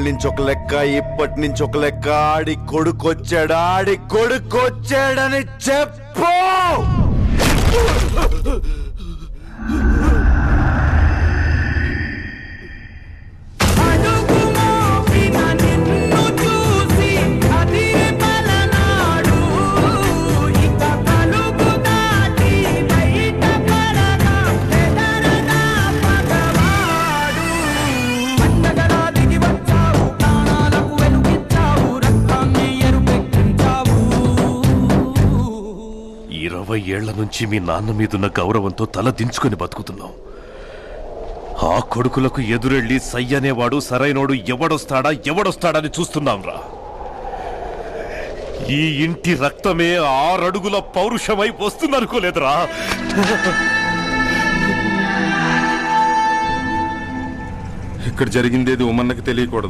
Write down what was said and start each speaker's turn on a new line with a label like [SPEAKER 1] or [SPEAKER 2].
[SPEAKER 1] నుంచి ఒక లెక్క, ఇప్పటి నుంచి ఒక లెక్క. ఆడి కొడుకొచ్చాడని చెప్పు.
[SPEAKER 2] ఏళ్ల నుంచి మీ నాన్న మీదున్న గౌరవంతో తల దించుకొని బతుకుతున్నాం. ఆ కొడుకులకు ఎదురెళ్ళి సయ్యనేవాడు సరైనోడు ఎవడొస్తాడని చూస్తున్నాం రా. ఈ ఇంటి రక్తమే 6 అడుగుల పౌరుషమై వస్తుందనుకోలేదురా.
[SPEAKER 3] ఇక్కడ జరిగిందేది ఉమ్మన్నకి తెలియకూడదు.